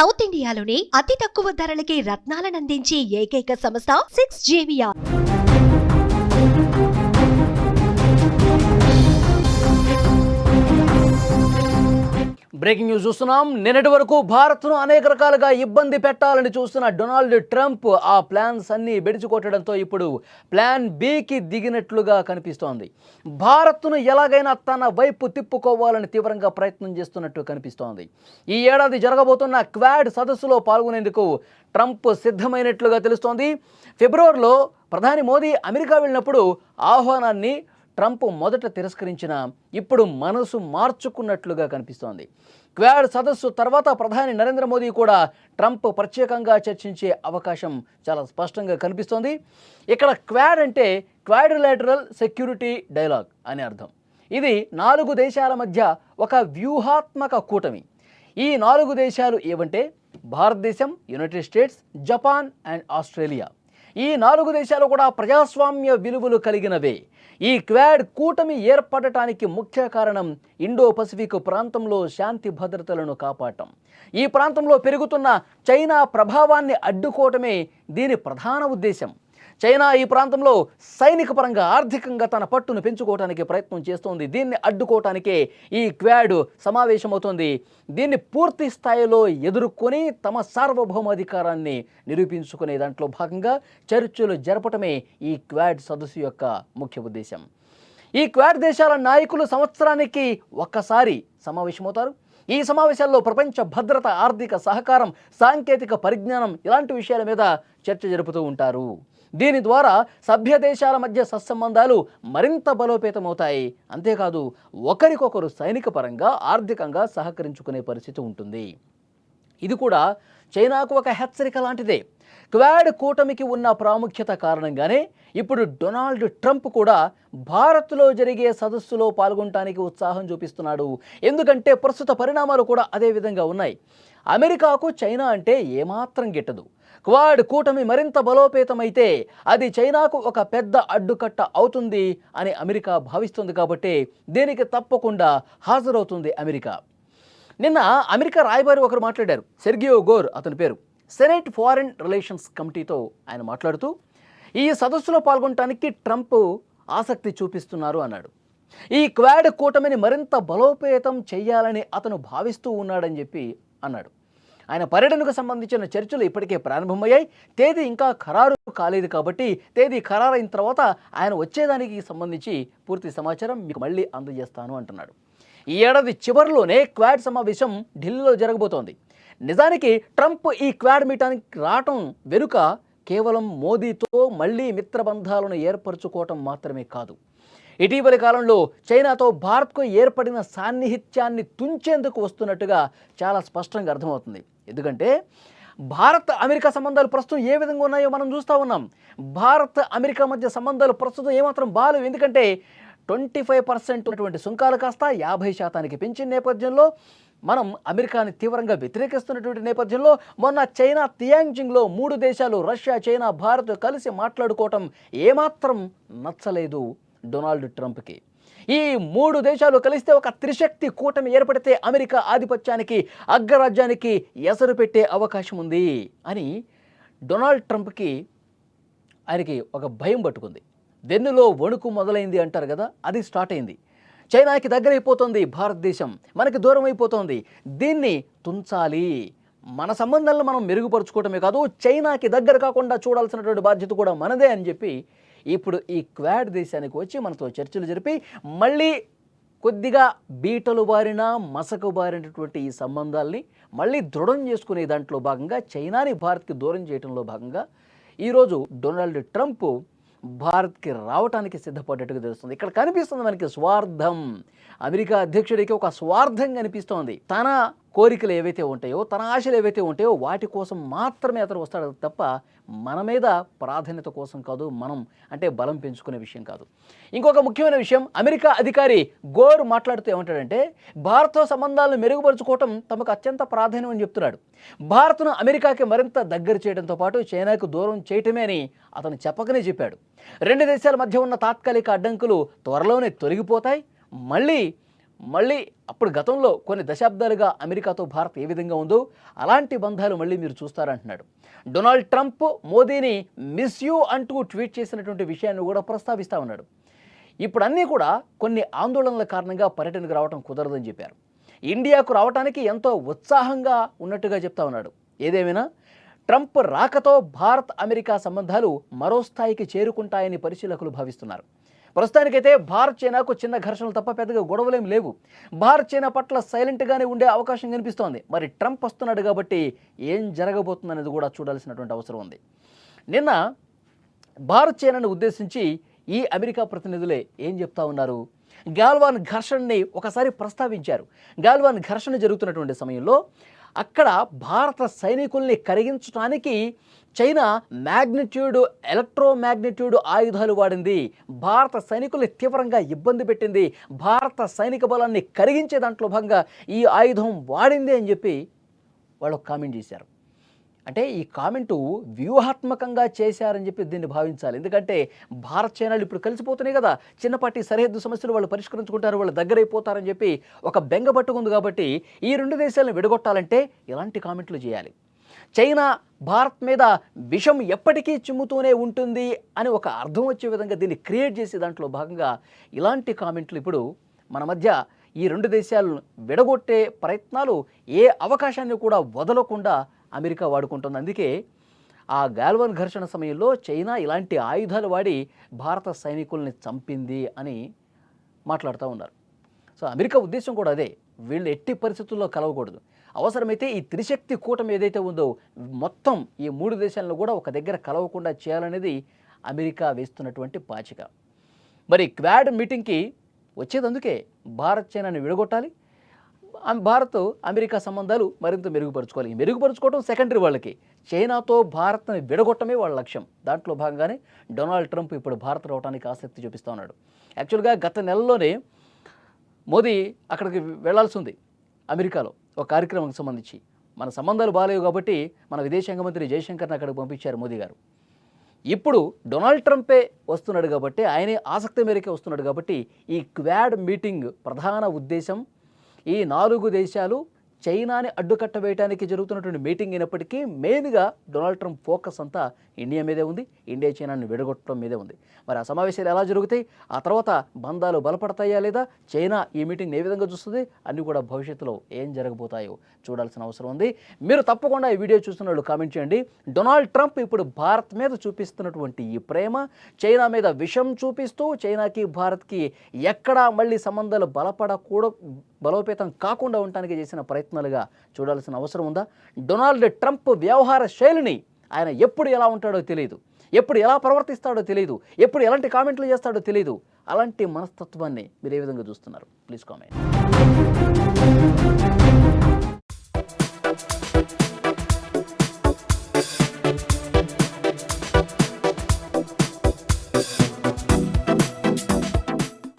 South ఇండియాలోని అతి తక్కువ ధరలకి రత్నాలనందించే ఏకైక సంస్థ 6JVR. బ్రేకింగ్ న్యూస్ చూస్తున్నాం. నిన్నటి వరకు భారత్ను అనేక రకాలుగా ఇబ్బంది పెట్టాలని చూస్తున్న డొనాల్డ్ ట్రంప్ ఆ ప్లాన్స్ అన్నీ బెడిచికొట్టడంతో ఇప్పుడు ప్లాన్ బికి దిగినట్లుగా కనిపిస్తోంది. భారత్ను ఎలాగైనా తన వైపు తిప్పుకోవాలని తీవ్రంగా ప్రయత్నం చేస్తున్నట్టు కనిపిస్తోంది. ఈ ఏడాది జరగబోతున్న క్వాడ్ సదస్సులో పాల్గొనేందుకు ట్రంప్ సిద్ధమైనట్లుగా తెలుస్తోంది. ఫిబ్రవరిలో ప్రధాని మోదీ అమెరికా వెళ్ళినప్పుడు ఆహ్వానాన్ని ట్రంప్ మొదట తిరస్కరించిన ఇప్పుడు మనసు మార్చుకున్నట్లుగా కనిపిస్తోంది. క్వాడ్ సదస్సు తర్వాత ప్రధాని నరేంద్ర మోదీ కూడా ట్రంప్ ప్రత్యేకంగా చర్చించే అవకాశం చాలా స్పష్టంగా కనిపిస్తోంది. ఇక్కడ క్వాడ్ అంటే క్వాడ్రిలేటరల్ సెక్యూరిటీ డైలాగ్ అని అర్థం. ఇది 4 దేశాల మధ్య ఒక వ్యూహాత్మక కూటమి. ఈ 4 దేశాలు ఏవంటే భారతదేశం, United states, Japan and Australia. ఈ 4 దేశాలు కూడా ప్రజాస్వామ్య విలువలు కలిగినవే. ఈ క్వాడ్ కూటమి ఏర్పడటానికి ముఖ్య కారణం ఇండో పసిఫిక్ ప్రాంతంలో శాంతి భద్రతలను కాపాడటం. ఈ ప్రాంతంలో పెరుగుతున్న చైనా ప్రభావాన్ని అడ్డుకోవటమే దీని ప్రధాన ఉద్దేశం. చైనా ఈ ప్రాంతంలో సైనిక పరంగా, ఆర్థికంగా తన పట్టును పెంచుకోవడానికి ప్రయత్నం చేస్తోంది. దీన్ని అడ్డుకోవటానికే ఈ క్వాడ్ సమావేశమవుతోంది. దీన్ని పూర్తి స్థాయిలో ఎదుర్కొని తమ సార్వభౌమాధికారాన్ని నిరూపించుకునే దాంట్లో భాగంగా చర్చలు జరపటమే ఈ క్వాడ్ సదస్సు యొక్క ముఖ్య ఉద్దేశం. ఈ క్వాడ్ దేశాల నాయకులు సంవత్సరానికి ఒక్కసారి సమావేశమవుతారు. ఈ సమావేశాల్లో ప్రపంచ భద్రత, ఆర్థిక సహకారం, సాంకేతిక పరిజ్ఞానం ఇలాంటి విషయాల మీద చర్చ జరుపుతూ ఉంటారు. దీని ద్వారా సభ్య దేశాల మధ్య సత్సంబంధాలు మరింత బలోపేతమవుతాయి. అంతేకాదు ఒకరికొకరు సైనిక పరంగా, ఆర్థికంగా సహకరించుకునే పరిస్థితి ఉంటుంది. ఇది కూడా చైనాకు ఒక హెచ్చరిక లాంటిదే. క్వాడ్ కూటమికి ఉన్న ప్రాముఖ్యత కారణంగానే ఇప్పుడు డొనాల్డ్ ట్రంప్ కూడా భారత్లో జరిగే సదస్సులో పాల్గొనడానికి ఉత్సాహం చూపిస్తున్నాడు. ఎందుకంటే ప్రస్తుత పరిణామాలు కూడా అదే విధంగా ఉన్నాయి. అమెరికాకు చైనా అంటే ఏమాత్రం గిట్టదు. క్వాడ్ కూటమి మరింత బలోపేతమైతే అది చైనాకు ఒక పెద్ద అడ్డుకట్ట అవుతుంది అని అమెరికా భావిస్తుంది. కాబట్టి దీనికి తప్పకుండా హాజరవుతుంది అమెరికా. నిన్న అమెరికా రాయబారి ఒకరు మాట్లాడారు, సెర్గియో గోర్ అతని పేరు. సెనేట్ ఫారిన్ రిలేషన్స్ కమిటీతో ఆయన మాట్లాడుతూ ఈ సదస్సులో పాల్గొనడానికి ట్రంప్ ఆసక్తి చూపిస్తున్నారు అన్నాడు. ఈ క్వాడ్ కూటమిని మరింత బలోపేతం చేయాలని అతను భావిస్తూ ఉన్నాడని చెప్పి అన్నాడు. ఆయన పర్యటనకు సంబంధించిన చర్చలు ఇప్పటికే ప్రారంభమయ్యాయి. తేదీ ఇంకా ఖరారు కాలేదు కాబట్టి తేదీ ఖరారైన తర్వాత ఆయన వచ్చేదానికి సంబంధించి పూర్తి సమాచారం మీకు మళ్ళీ అందజేస్తాను అంటున్నాడు. ఈ ఏడాది చివరిలోనే క్వాడ్ సమావేశం ఢిల్లీలో జరగబోతోంది. నిజానికి ట్రంప్ ఈ క్వాడ్ మీటానికి రావటం వెనుక కేవలం మోదీతో మళ్ళీ మిత్రబంధాలను ఏర్పరచుకోవటం మాత్రమే కాదు. ఇటీవలి కాలంలో చైనాతో భారత్కు ఏర్పడిన సాన్నిహిత్యాన్ని తుంచేందుకు వస్తున్నట్టుగా చాలా స్పష్టంగా అర్థమవుతుంది. ఎందుకంటే భారత్ అమెరికా సంబంధాలు ప్రస్తుతం ఏ విధంగా ఉన్నాయో మనం చూస్తూ ఉన్నాం. భారత్ అమెరికా మధ్య సంబంధాలు ప్రస్తుతం ఏమాత్రం బాలేవు. ఎందుకంటే 25% ఉన్నటువంటి సుంకాలు కాస్త 50% పెంచిన నేపథ్యంలో మనం అమెరికాని తీవ్రంగా వ్యతిరేకిస్తున్నటువంటి నేపథ్యంలో మొన్న చైనా తియాంగ్జింగ్లో 3 దేశాలు రష్యా, చైనా, భారత్ కలిసి మాట్లాడుకోవటం ఏమాత్రం నచ్చలేదు డొనాల్డ్ ట్రంప్కి. ఈ 3 దేశాలు కలిస్తే ఒక త్రిశక్తి కూటమి ఏర్పడితే అమెరికా ఆధిపత్యానికి, అగ్రరాజ్యానికి ఎసరు పెట్టే అవకాశం ఉంది అని డొనాల్డ్ ట్రంప్కి ఆయనకి ఒక భయం పట్టుకుంది. వెన్నులో వణుకు మొదలైంది అంటారు కదా, అది స్టార్ట్ అయింది. చైనాకి దగ్గరైపోతుంది భారతదేశం, మనకి దూరం అయిపోతుంది. దీన్ని తుంచాలి, మన సంబంధాలను మనం మెరుగుపరుచుకోవటమే కాదు చైనాకి దగ్గర కాకుండా చూడాల్సినటువంటి బాధ్యత కూడా మనదే అని చెప్పి ఇప్పుడు ఈ క్వాడ్ దేశానికి వచ్చి మనతో చర్చలు జరిపి మళ్ళీ కొద్దిగా బీటలు బారిన, మసకు బారినటువంటి ఈ సంబంధాల్ని మళ్ళీ దృఢం చేసుకునే దాంట్లో భాగంగా చైనాని భారత్కి దూరం చేయడంలో భాగంగా ఈరోజు డొనాల్డ్ ట్రంప్ భారత్కి రావడానికి సిద్ధపడ్డట్టుగా తెలుస్తుంది. ఇక్కడ కనిపిస్తుంది మనకి స్వార్థం. అమెరికా అధ్యక్షుడికి ఒక స్వార్థం కనిపిస్తోంది. తన కోరికలు ఏవైతే ఉంటాయో, తన ఆశలు ఏవైతే ఉంటాయో వాటి కోసం మాత్రమే అతను వస్తాడు తప్ప మన మీద ప్రాధాన్యత కోసం కాదు, మనం అంటే బలం పెంచుకునే విషయం కాదు. ఇంకొక ముఖ్యమైన విషయం, అమెరికా అధికారి గోర్ మాట్లాడుతూ ఏమంటాడంటే భారత్తో సంబంధాలను మెరుగుపరుచుకోవటం తమకు అత్యంత ప్రాధాన్యం అని చెప్తున్నాడు. భారత్ను అమెరికాకి మరింత దగ్గర చేయడంతో పాటు చైనాకు దూరం చేయటమే అని అతను చెప్పకనే చెప్పాడు. 2 దేశాల మధ్య ఉన్న తాత్కాలిక అడ్డంకులు త్వరలోనే తొలగిపోతాయి, మళ్ళీ మళ్ళీ అప్పుడు గతంలో కొన్ని దశాబ్దాలుగా అమెరికాతో భారత్ ఏ విధంగా ఉందో అలాంటి బంధాలు మళ్ళీ మీరు చూస్తారంటున్నాడు. డొనాల్డ్ ట్రంప్ మోదీని మిస్ యూ అంటూ ట్వీట్ చేసినటువంటి విషయాన్ని కూడా ప్రస్తావిస్తూ ఉన్నాడు. ఇప్పుడు అన్నీ కూడా కొన్ని ఆందోళనల కారణంగా పర్యటనకు రావడం కుదరదని చెప్పారు. ఇండియాకు రావడానికి ఎంతో ఉత్సాహంగా ఉన్నట్టుగా చెప్తా ఉన్నాడు. ఏదేమైనా ట్రంప్ రాకతో భారత్ అమెరికా సంబంధాలు మరో స్థాయికి చేరుకుంటాయని పరిశీలకులు భావిస్తున్నారు. ప్రస్తుతానికైతే భారత్ చైనాకు చిన్న ఘర్షణలు తప్ప పెద్దగా గొడవలేం లేవు. భారత్ చైనా పట్ల సైలెంట్గానే ఉండే అవకాశం కనిపిస్తోంది. మరి ట్రంప్ వస్తున్నాడు కాబట్టి ఏం జరగబోతుందనేది కూడా చూడాల్సినటువంటి అవసరం ఉంది. నిన్న భారత్ చైనాను ఉద్దేశించి ఈ అమెరికా ప్రతినిధులే ఏం చెప్తా ఉన్నారు? గాల్వాన్ ఘర్షణని ఒకసారి ప్రస్తావించారు. గాల్వాన్ ఘర్షణ జరుగుతున్నటువంటి సమయంలో అక్కడ భారత సైనికుల్ని కరిగించడానికి చైనా ఎలక్ట్రోమాగ్నిట్యూడ్ ఆయుధాలు వాడింది. భారత సైనికుల్ని తీవ్రంగా ఇబ్బంది పెట్టింది. భారత సైనిక బలాన్ని కరిగించే దాంట్లో భాగంగా ఈ ఆయుధం వాడింది అని చెప్పి వాళ్ళు కామెంట్ చేశారు. అంటే ఈ కామెంటు వ్యూహాత్మకంగా చేశారని చెప్పి దీన్ని భావించాలి. ఎందుకంటే భారత్ చైనాలు ఇప్పుడు కలిసిపోతున్నాయి కదా, చిన్నపాటి సరిహద్దు సమస్యలు వాళ్ళు పరిష్కరించుకుంటారు, వాళ్ళు దగ్గరైపోతారని చెప్పి ఒక బెంగ పట్టుకుంది. కాబట్టి ఈ రెండు దేశాలను విడగొట్టాలంటే ఇలాంటి కామెంట్లు చేయాలి. చైనా భారత్ మీద విషం ఎప్పటికీ చిమ్ముతూనే ఉంటుంది అని ఒక అర్థం వచ్చే విధంగా దీన్ని క్రియేట్ చేసే దాంట్లో భాగంగా ఇలాంటి కామెంట్లు ఇప్పుడు మన మధ్య ఈ రెండు దేశాలను విడగొట్టే ప్రయత్నాలు ఏ అవకాశాన్ని కూడా వదలకుండా అమెరికా వాడుకుంటుంది. అందుకే ఆ గాల్వాన్ ఘర్షణ సమయంలో చైనా ఇలాంటి ఆయుధాలు వాడి భారత సైనికుల్ని చంపింది అని మాట్లాడుతూ ఉన్నారు. సో అమెరికా ఉద్దేశం కూడా అదే, వీళ్ళు ఎట్టి పరిస్థితుల్లో కలవకూడదు. అవసరమైతే ఈ త్రిశక్తి కూటమి ఏదైతే ఉందో మొత్తం ఈ మూడు దేశాలను కూడా ఒక దగ్గర కలవకుండా చేయాలనేది అమెరికా వేస్తున్నటువంటి పాచిక. మరి క్వాడ్ మీటింగ్కి వచ్చేది అందుకే భారత్ చైనాని విడగొట్టాలి, భారత్ అమెరికా సంబంధాలు మరింత మెరుగుపరుచుకోవాలి. మెరుగుపరుచుకోవడం సెకండరీ వాళ్ళకి, చైనాతో భారత్ని విడగొట్టమే వాళ్ళ లక్ష్యం. దాంట్లో భాగంగానే డొనాల్డ్ ట్రంప్ ఇప్పుడు భారత్ రావడానికి ఆసక్తి చూపిస్తూ ఉన్నాడు. యాక్చువల్గా గత నెలలోనే మోదీ అక్కడికి వెళ్లాల్సి ఉంది అమెరికాలో ఒక కార్యక్రమానికి సంబంధించి. మన సంబంధాలు బాగాలేవు కాబట్టి మన విదేశాంగ మంత్రి జయశంకర్ని అక్కడికి పంపించారు మోదీ గారు. ఇప్పుడు డొనాల్డ్ ట్రంపే వస్తున్నాడు కాబట్టి, ఆయనే ఆసక్తి మేరకే వస్తున్నాడు కాబట్టి ఈ క్వాడ్ మీటింగ్ ప్రధాన ఉద్దేశం ఈ నాలుగు దేశాలు చైనాని అడ్డుకట్టవేయడానికి జరుగుతున్నటువంటి మీటింగ్ అయినప్పటికీ మెయిన్గా డొనాల్డ్ ట్రంప్ ఫోకస్ అంతా ఇండియా మీదే ఉంది, ఇండియా చైనాని విడగొట్టడం మీదే ఉంది. మరి ఆ సమావేశాలు ఎలా జరుగుతాయి, ఆ తర్వాత బంధాలు బలపడతాయా లేదా, చైనా ఈ మీటింగ్ని ఏ విధంగా చూస్తుంది అన్నీ కూడా భవిష్యత్తులో ఏం జరగబోతాయో చూడాల్సిన అవసరం ఉంది. మీరు తప్పకుండా ఈ వీడియో చూస్తున్న వాళ్ళు కామెంట్ చేయండి. డొనాల్డ్ ట్రంప్ ఇప్పుడు భారత్ మీద చూపిస్తున్నటువంటి ఈ ప్రేమ, చైనా మీద విషం చూపిస్తూ చైనాకి భారత్కి ఎక్కడా మళ్ళీ సంబంధాలు బలోపేతం కాకుండా ఉండటానికి చేసిన ప్రయత్నాలుగా చూడాల్సిన అవసరం ఉందా? డొనాల్డ్ ట్రంప్ వ్యవహార శైలిని ఆయన ఎప్పుడు ఎలా ఉంటాడో తెలియదు, ఎప్పుడు ఎలా ప్రవర్తిస్తాడో తెలియదు, ఎప్పుడు ఎలాంటి కామెంట్లు చేస్తాడో తెలియదు. అలాంటి మనస్తత్వాన్ని మీరు ఏ విధంగా చూస్తున్నారు? Please comment.